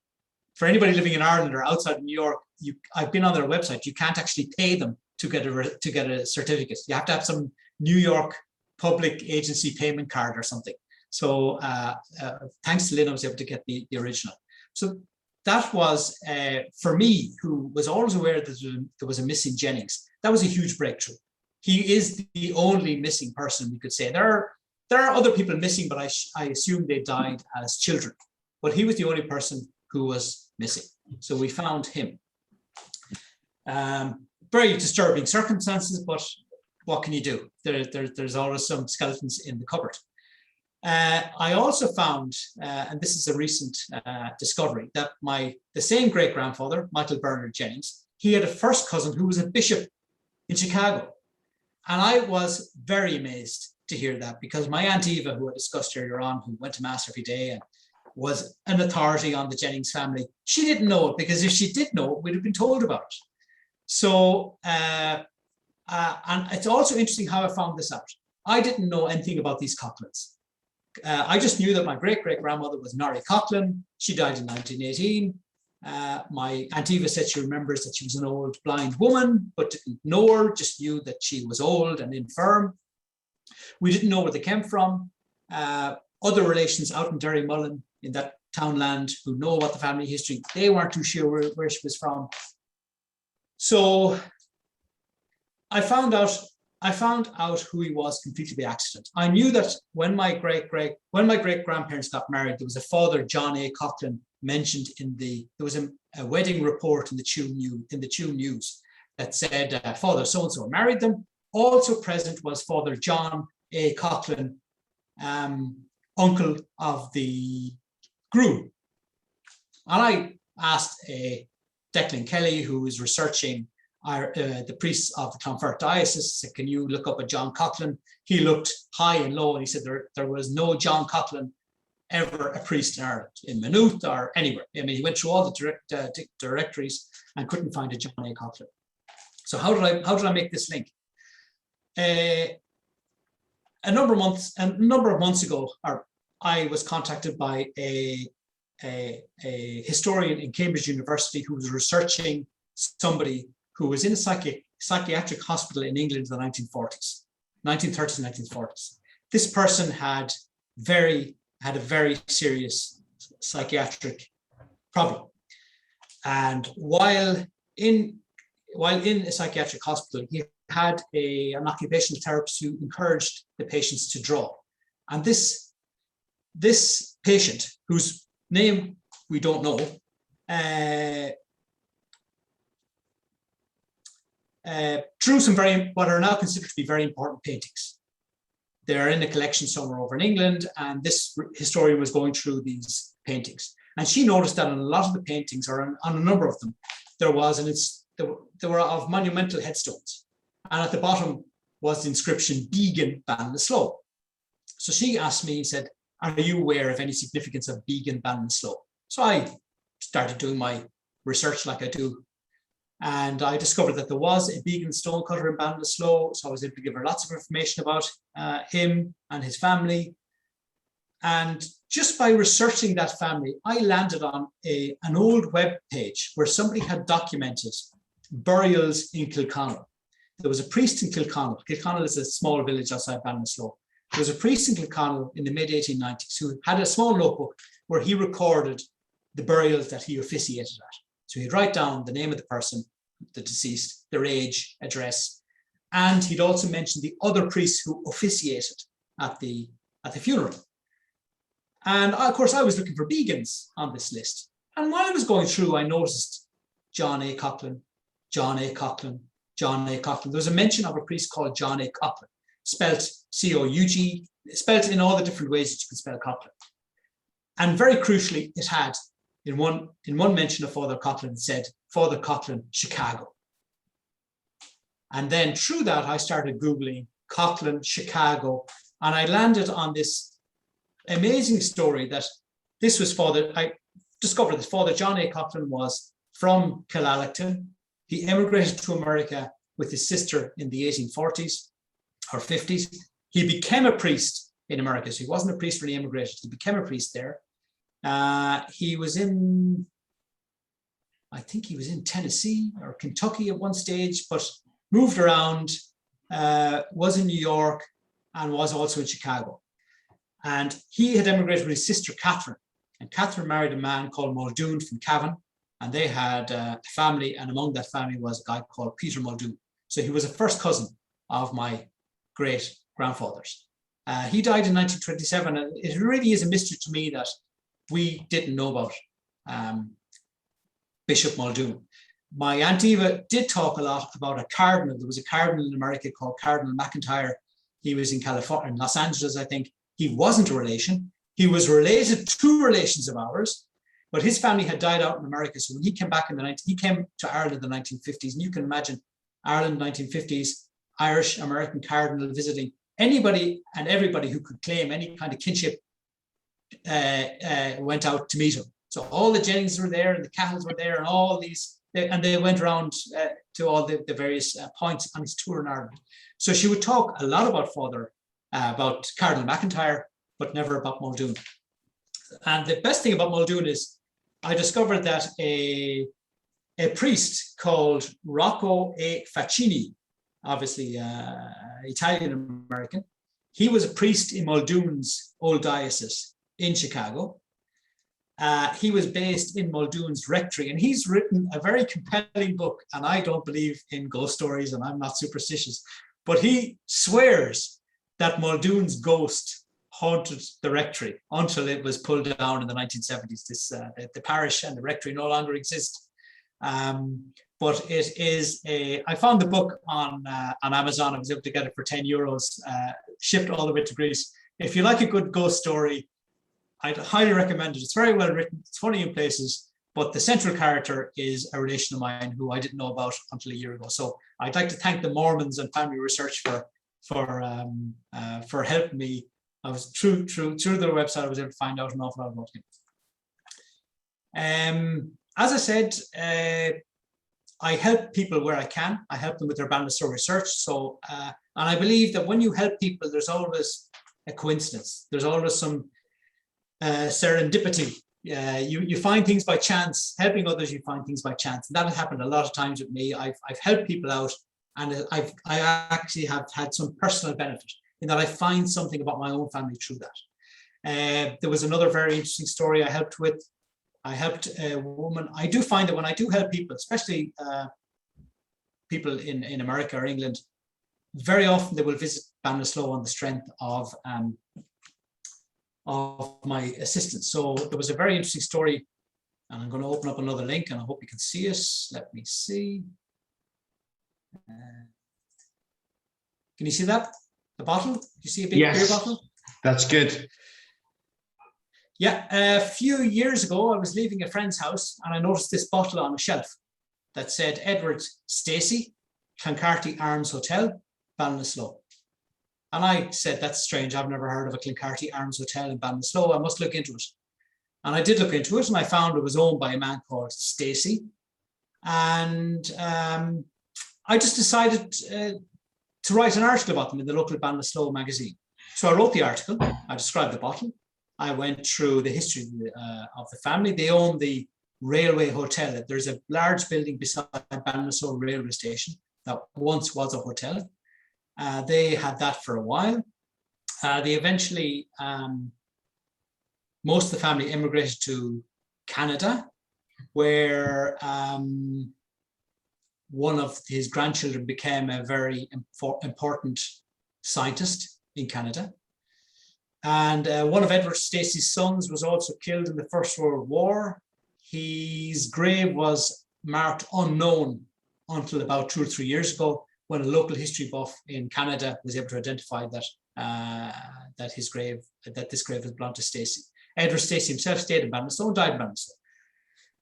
for anybody living in Ireland or outside of New York, I've been on their website, you can't actually pay them to get a certificate. You have to have some New York public agency payment card or something. So thanks to Lynn, I was able to get the original. So that was, for me, who was always aware that there was a missing Jennings, that was a huge breakthrough. He is the only missing person, we could say. There are other people missing, but I assume they died as children. But he was the only person who was missing. So we found him. Very disturbing circumstances, but what can you do? There's always some skeletons in the cupboard. I also found, and this is a recent discovery, that the same great-grandfather, Michael Bernard Jennings, he had a first cousin who was a bishop in Chicago. And I was very amazed to hear that, because my Aunt Eva, who I discussed earlier on, who went to Mass every day and was an authority on the Jennings family, she didn't know it, because if she did know it, we'd have been told about it. So, and it's also interesting how I found this out. I didn't know anything about these Coughlins. I just knew that my great-great-grandmother was Norrie Coughlin. She died in 1918. My Aunt Eva said she remembers that she was an old blind woman, but didn't know her, just knew that she was old and infirm. We didn't know where they came from. Other relations out in Derrymullen, in that townland, who know about the family history, they weren't too sure where she was from. So I found out I found out who he was completely by accident. I knew that when my great grandparents got married, there was a father, John A. Coughlin, mentioned there was a wedding report in the Tune News that said Father so-and-so married them. Also present was Father John A. Coughlin, uncle of the groom. And I asked Declan Kelly, who was researching the priests of the Clonfert diocese, said, can you look up a John Coughlin? He looked high and low, and he said there was no John Coughlin ever a priest in Ireland, in Maynooth or anywhere. I mean, he went through all the directories and couldn't find a John A. Coughlin. So how did I make this link? A number of months ago, I was contacted by a historian in Cambridge University who was researching somebody who was in a psychiatric hospital in England in the 1930s, 1940s. This person had a very serious psychiatric problem. And while in a psychiatric hospital, he had an occupational therapist who encouraged the patients to draw. And this patient, whose name we don't know, drew some what are now considered to be very important paintings. They're in a collection somewhere over in England, and this historian was going through these paintings. And she noticed that on a lot of the paintings, or on a number of them, there were of monumental headstones. And at the bottom was the inscription, Began Ballinasloe. So she asked me, said, are you aware of any significance of Began Ballinasloe? So I started doing my research like I do. And I discovered that there was a Began stonecutter in Ballinasloe. So I was able to give her lots of information about him and his family. And just by researching that family, I landed on an old web page where somebody had documented burials in Kilconnell. There was a priest in Kilconnell. Kilconnell is a small village outside Ballinasloe. There was a priest in Kilconnell in the mid-1890s who had a small notebook where he recorded the burials that he officiated at. So he'd write down the name of the person, the deceased, their age, address, and he'd also mention the other priests who officiated at the funeral. And of course, I was looking for Begans on this list. And while I was going through, I noticed John A. Coughlin, John A. Coughlin, John A. Coughlin. There was a mention of a priest called John A. Coughlin, spelt C-O-U-G, spelt in all the different ways that you can spell Coughlin. And very crucially, it had, in one mention of Father Coughlin, it said, Father Coughlin, Chicago. And then through that, I started Googling Coughlin, Chicago, and I landed on this amazing story that this was I discovered that Father John A. Coughlin was from Killallecton. He emigrated to America with his sister in the 1840s or 50s. He became a priest in America. So he wasn't a priest when he immigrated. He became a priest there. He was I think he was in Tennessee or Kentucky at one stage, but moved around, was in New York, and was also in Chicago. And he had emigrated with his sister, Catherine. And Catherine married a man called Muldoon from Cavan. And they had a family, and among that family was a guy called Peter Muldoon. So he was a first cousin of my great grandfathers. He died in 1927, and it really is a mystery to me that we didn't know about Bishop Muldoon. My Aunt Eva did talk a lot about a cardinal. There was a cardinal in America called Cardinal Mcintyre. He was in California, in Los Angeles, I think. He wasn't a relation. He was related to relations of ours, but his family had died out in America. So when he came back he came to Ireland in the 1950s, and you can imagine Ireland 1950s, Irish American cardinal visiting anybody and everybody who could claim any kind of kinship went out to meet him. So all the Jennings were there, and the Cahalls were there, and all these, and they went around to all the various points on his tour in Ireland. So she would talk a lot about Cardinal Mcintyre, but never about Muldoon. And the best thing about Muldoon is I discovered that a priest called Rocco A. Faccini, obviously Italian-American, he was a priest in Muldoon's old diocese in Chicago. He was based in Muldoon's rectory, and he's written a very compelling book. And I don't believe in ghost stories, and I'm not superstitious, But he swears that Muldoon's ghost haunted the rectory until it was pulled down in the 1970s. The parish and the rectory no longer exist. But it is I found the book on Amazon. I was able to get it for €10, shipped all the way to Greece. If you like a good ghost story, I'd highly recommend it. It's very well written. It's funny in places, but the central character is a relation of mine who I didn't know about until a year ago. So I'd like to thank the Mormons and Family Research for helping me. I was through their website, I was able to find out an awful lot about him. As I said, I help people where I can. I help them with their Ballinasloe research. So, and I believe that when you help people, there's always a coincidence. There's always some serendipity. You find things by chance. Helping others, you find things by chance. And that has happened a lot of times with me. I've helped people out, and I actually have had some personal benefit in that I find something about my own family through that. There was another very interesting story I helped with. I helped a woman. I do find that when I do help people, especially people in America or England, very often they will visit Ballinasloe on the strength of my assistance. So there was a very interesting story, and I'm going to open up another link, and I hope you can see it. Let me see. Can you see that? The bottle? Do you see a big beer bottle? That's good. Yeah, a few years ago, I was leaving a friend's house and I noticed this bottle on a shelf that said Edward Stacey, Clancarty Arms Hotel, Ballinasloe. And I said, that's strange. I've never heard of a Clancarty Arms Hotel in Ballinasloe. I must look into it. And I did look into it, and I found it was owned by a man called Stacey. And I just decided to write an article about them in the local Ballinasloe magazine. So I wrote the article. I described the bottle. I went through the history of the family. They own the railway hotel. There's a large building beside Ballinasloe railway station that once was a hotel. They had that for a while. They eventually, most of the family immigrated to Canada, where one of his grandchildren became a very important scientist in Canada. And one of Edward Stacey's sons was also killed in the First World War. His grave was marked unknown until about 2 or 3 years ago, when a local history buff in Canada was able to identify that this grave was belonged to Stacey. Edward Stacey himself stayed in Ballinasloe and died in Ballinasloe.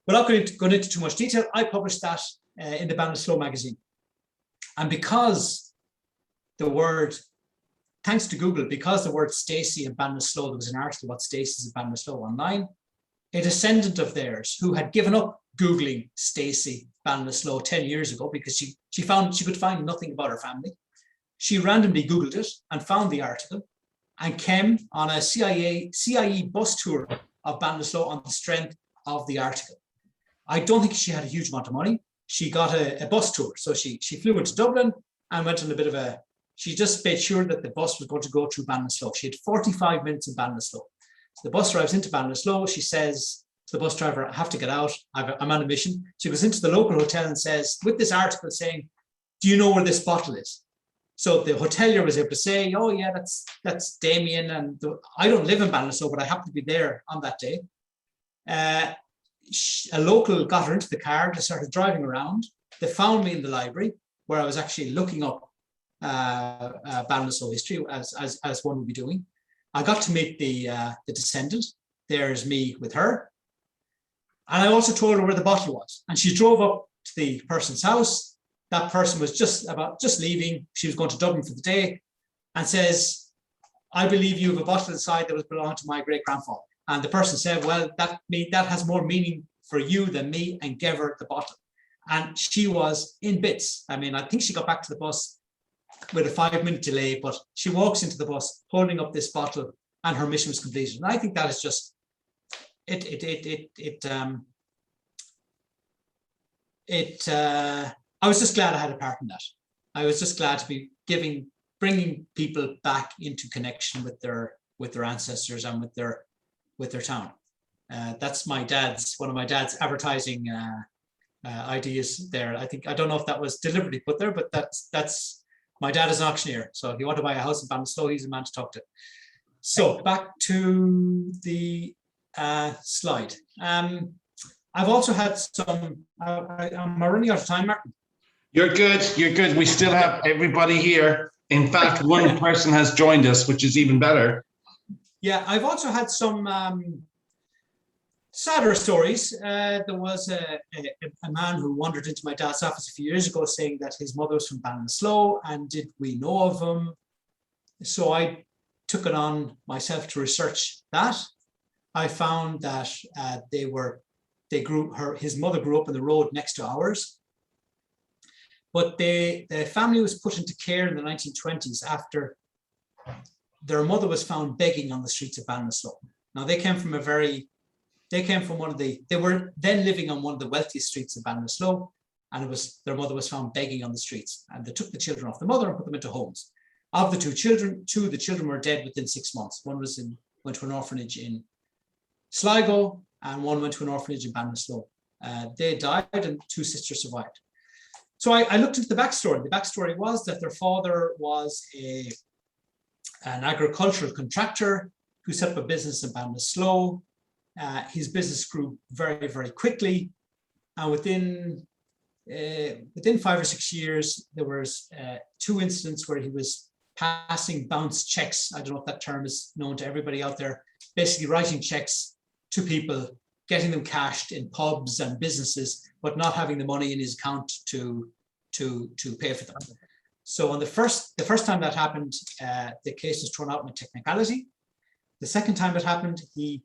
Without going into too much detail, I published that in the Ballinasloe magazine. And because thanks to Google, because the word Stacey in Ballinasloe, there was an article about Stacey's in Ballinasloe online, a descendant of theirs who had given up Googling Stacey Ballinasloe 10 years ago because she found she could find nothing about her family. She randomly Googled it and found the article and came on a CIE bus tour of Ballinasloe on the strength of the article. I don't think she had a huge amount of money. She got a bus tour. So she flew into Dublin and went on a bit of she just made sure that the bus was going to go through Ballinasloe. She had 45 minutes in Ballinasloe. So the bus drives into Ballinasloe. She says to the bus driver, I have to get out. I'm on a mission. She goes into the local hotel and says, with this article saying, do you know where this bottle is? So the hotelier was able to say, oh yeah, that's Damian. And I don't live in Ballinasloe, but I happen to be there on that day. A local got her into the car. They started driving around. They found me in the library where I was actually looking up Ballinasloe history as one would be doing. I got to meet the descendant. There's me with her. And I also told her where the bottle was. And she drove up to the person's house. That person was just leaving. She was going to Dublin for the day and says, I believe you have a bottle inside that was belonged to my great grandfather. And the person said, well, that has more meaning for you than me, and gave her the bottle. And she was in bits. I mean, I think she got back to the bus with a 5-minute delay, but she walks into the bus holding up this bottle and her mission was completed. And I think that is just, I was just glad I had a part in that. I was just glad to be bringing people back into connection with their ancestors and with their town. That's one of my dad's advertising ideas there. I don't know if that was deliberately put there, but that's My dad is an auctioneer, so if you want to buy a house in Ballinasloe, he's the man to talk to. So back to the slide. I've also had some, am I running out of time, Martin? You're good. You're good. We still have everybody here. In fact, one person has joined us, which is even better. Yeah, I've also had some sadder stories. There was a man who wandered into my dad's office a few years ago saying that his mother was from Ballinasloe and did we know of him? So I took it on myself to research that. I found that his mother grew up on the road next to ours. But the family was put into care in the 1920s after their mother was found begging on the streets of Ballinasloe. Now they were then living on one of the wealthiest streets in Ballinasloe, and their mother was found begging on the streets, and they took the children off the mother and put them into homes. Of the two of the children were dead within 6 months. One went to an orphanage in Sligo, and one went to an orphanage in Ballinasloe. They died, and 2 sisters survived. So I looked into the backstory. The backstory was that their father was an agricultural contractor who set up a business in Ballinasloe. His business grew very, very quickly. And within 5 or 6 years, there was 2 incidents where he was passing bounce checks. I don't know if that term is known to everybody out there. Basically writing checks to people, getting them cashed in pubs and businesses, but not having the money in his account to pay for them. So on the first time that happened, the case was thrown out in a technicality. The second time it happened, he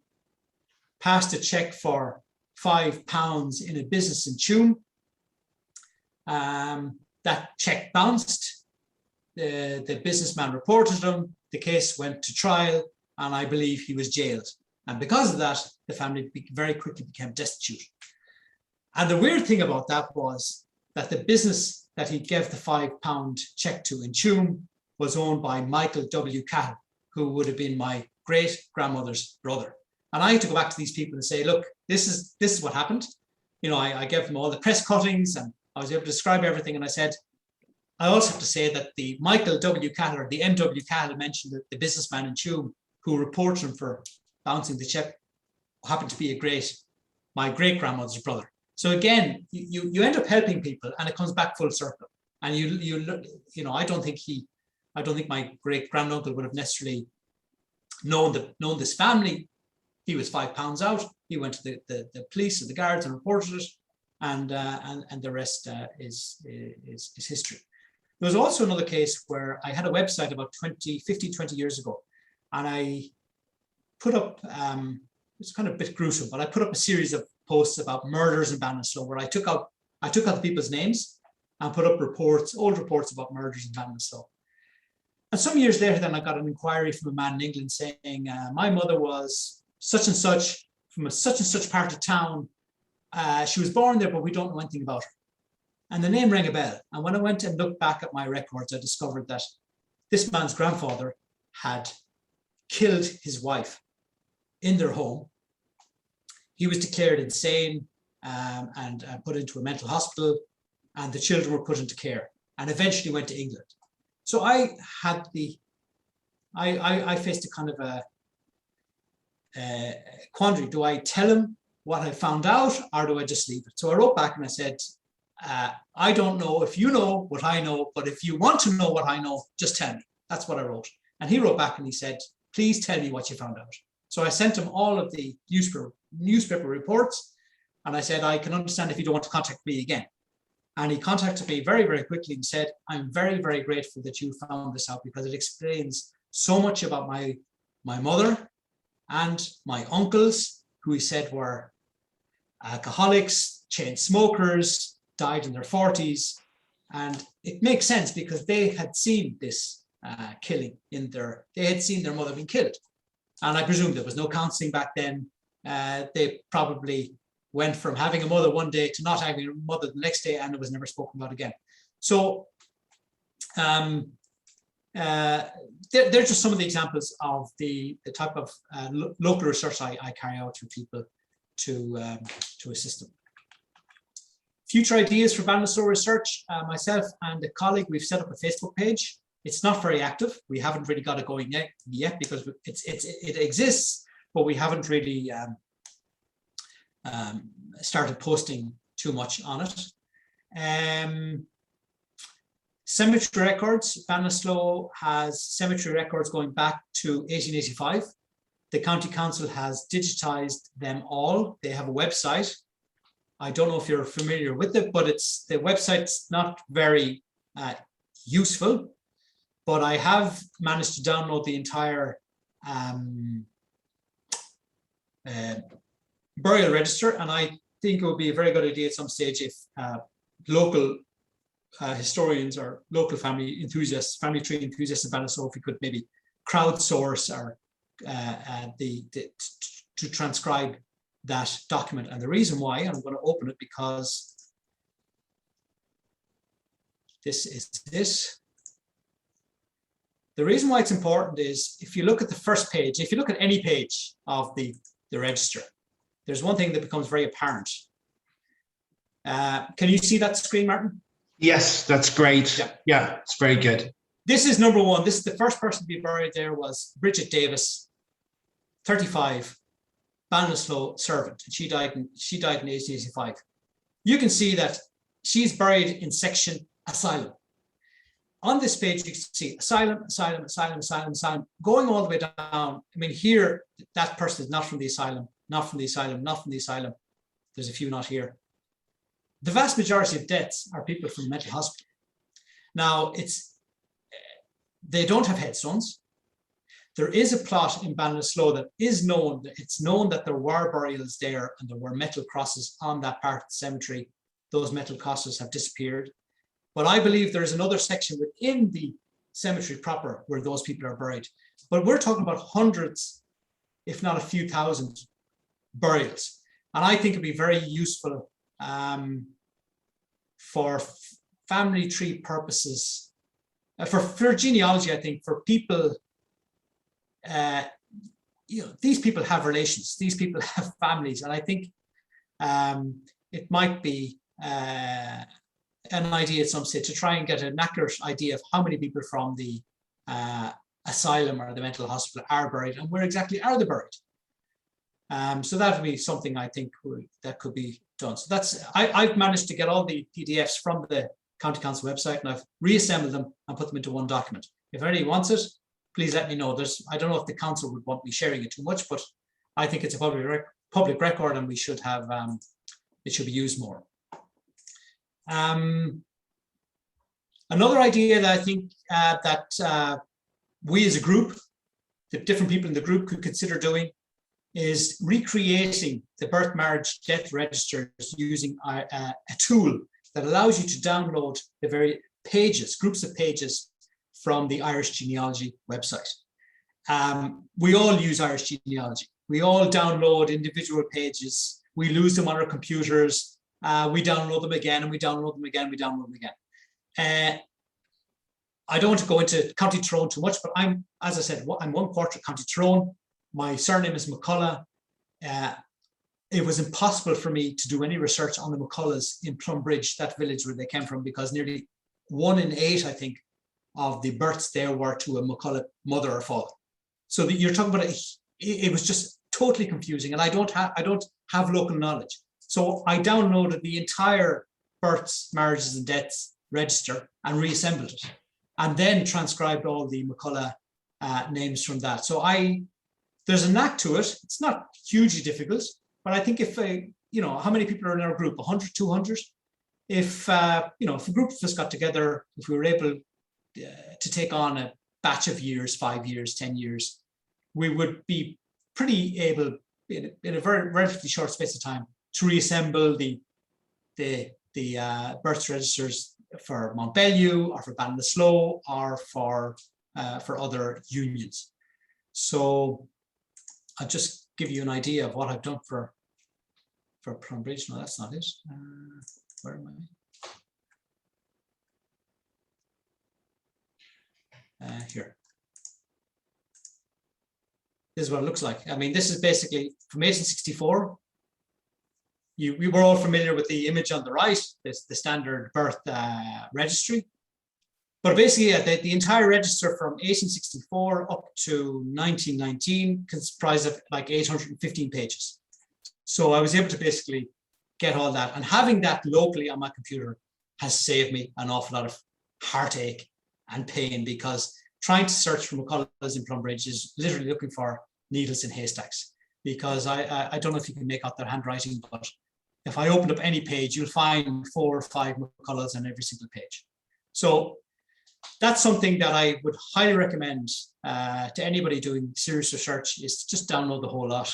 passed a check for £5 in a business in Tuam. That check bounced. The businessman reported him. The case went to trial, and I believe he was jailed. And because of that, the family very quickly became destitute. And the weird thing about that was that the business that he gave the £5 check to in Tuam was owned by Michael W. Calhoun, who would have been my great-grandmother's brother. And I had to go back to these people and say, look, this is what happened. You know, I gave them all the press cuttings and I was able to describe everything. And I said, I also have to say that the Michael W. Calhoun, or the M.W. Calhoun mentioned that the businessman in Tuam who reported him for bouncing the check happened to be my great-grandmother's brother. So again, you end up helping people and it comes back full circle. And you know, I don't think my great-granduncle would have necessarily known this family. He was £5 out. He went to the police or the guards and reported it, and the rest is history. There was also another case where I had a website about 20 years ago, and I put up, it's kind of a bit gruesome, but I put up a series of posts about murders in Ballinasloe where I took out the people's names and put up old reports about murders in Ballinasloe. And some years later, then I got an inquiry from a man in England saying, my mother was such and such from a such and such part of town. She was born there, but we don't know anything about her. And the name rang a bell. And when I went and looked back at my records, I discovered that this man's grandfather had killed his wife in their home. He was declared insane and put into a mental hospital, and the children were put into care and eventually went to England. So I faced a kind of a quandary. Do I tell him what I found out or do I just leave it? So I wrote back and I said, I don't know if you know what I know, but if you want to know what I know, just tell me. That's what I wrote. And he wrote back and he said, please tell me what you found out. So I sent him all of the newspaper reports, and I said, I can understand if you don't want to contact me again. And he contacted me very, very quickly and said, I'm very, very grateful that you found this out because it explains so much about my mother and my uncles, who he said were alcoholics, chain smokers, died in their 40s. And it makes sense because they had seen this killing they had seen their mother being killed. And I presume there was no counseling back then. They probably went from having a mother one day to not having a mother the next day, and it was never spoken about again. So they're just some of the examples of the type of local research I carry out for people to assist them. A Future ideas for Ballinasloe research. Myself and a colleague, we've set up a Facebook page. It's not very active. We haven't really got it going yet because it exists, but we haven't really started posting too much on it. Cemetery records. Ballinasloe has cemetery records going back to 1885. The County Council has digitized them all. They have a website. I don't know if you're familiar with it, but the website's not very useful. But I have managed to download the entire burial register, and I think it would be a very good idea at some stage if local historians or local family enthusiasts, family tree enthusiasts of Ballinasloe, if we could maybe crowdsource or to transcribe that document. And the reason why, I'm going to open it because this is this. The reason why it's important is if you look at the first page, if you look at any page of the register, there's one thing that becomes very apparent. Can you see that screen, Martin? Yes, that's great. Yeah, it's very good. This is number one. This is the first person to be buried there was Bridget Davis, 35, Ballinasloe servant. And she died in 1885. You can see that she's buried in section asylum. On this page, you can see asylum, asylum, asylum, asylum, asylum, going all the way down. I mean, here, that person is not from the asylum, not from the asylum, not from the asylum. There's a few not here. The vast majority of deaths are people from mental hospital. Now, they don't have headstones. There is a plot in Ballinasloe that is known. It's known that there were burials there and there were metal crosses on that part of the cemetery. Those metal crosses have disappeared. But I believe there is another section within the cemetery proper where those people are buried. But we're talking about hundreds, if not a few thousand burials. And I think it'd be very useful for family tree purposes, for genealogy, I think, for people, these people have relations, these people have families. And I think it might be an idea at some stage to try and get an accurate idea of how many people from the asylum or the mental hospital are buried and where exactly are they buried. So that would be something I think that could be done. So I've managed to get all the PDFs from the County Council website and I've reassembled them and put them into one document. If anybody wants it, please let me know. I don't know if the council would want me sharing it too much, but I think it's a public record and we should have, it should be used more. Another idea that I think that we as a group, the different people in the group could consider doing is recreating the birth, marriage, death registers using a tool that allows you to download the very pages, groups of pages from the Irish Genealogy website. We all use Irish Genealogy. We all download individual pages. We lose them on our computers. We download them again and we download them again, we download them again. I don't want to go into County Tyrone too much, but as I said, I'm 1/4 County Tyrone. My surname is McCullough. It was impossible for me to do any research on the McCulloughs in Plumbridge, that village where they came from, because nearly 1 in 8, I think, of the births there were to a McCullough mother or father. So you're talking about it was just totally confusing, and I don't have local knowledge. So I downloaded the entire births, marriages, and deaths register and reassembled it, and then transcribed all the McCullough names from that. So there's a knack to it. It's not hugely difficult, but I think if how many people are in our group? 100, 200. If if a group of us got together, if we were able to take on a batch of years, 5 years, 10 years, we would be pretty able in a very relatively short space of time to reassemble the birth registers for Montbellew or for Ballinasloe or for other unions. So I'll just give you an idea of what I've done for Plumbridge. No, that's not it. Where am I? Here. This is what it looks like. I mean, this is basically from 1864 we were all familiar with the image on the right, the standard birth registry. But basically, the entire register from 1864 up to 1919 comprised of like 815 pages. So I was able to basically get all that. And having that locally on my computer has saved me an awful lot of heartache and pain, because trying to search for McCulloughs in Plumbridge is literally looking for needles in haystacks. Because I don't know if you can make out their handwriting, but if I open up any page, you'll find 4 or 5 McCulloughs on every single page. So that's something that I would highly recommend to anybody doing serious research, is to just download the whole lot.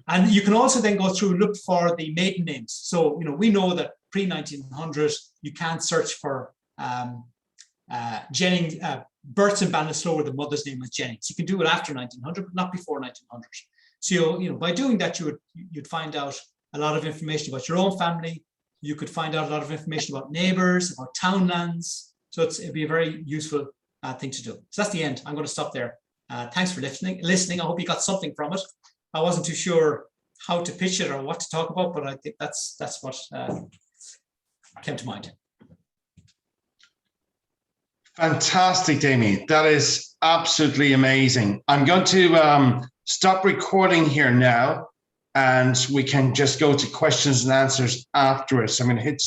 And you can also then go through and look for the maiden names. So, we know that pre-1900 you can't search for Jennings, births in Ballinasloe where the mother's name was Jennings. You can do it after 1900, but not before 1900. So, by doing that, you'd find out a lot of information about your own family. You could find out a lot of information about neighbors, about townlands. So it'd be a very useful thing to do. So that's the end. I'm going to stop there. Thanks for listening. I hope you got something from it. I wasn't too sure how to pitch it or what to talk about, but I think that's what came to mind. Fantastic, Damian. That is absolutely amazing. I'm going to stop recording here now, and we can just go to questions and answers afterwards. I'm going to hit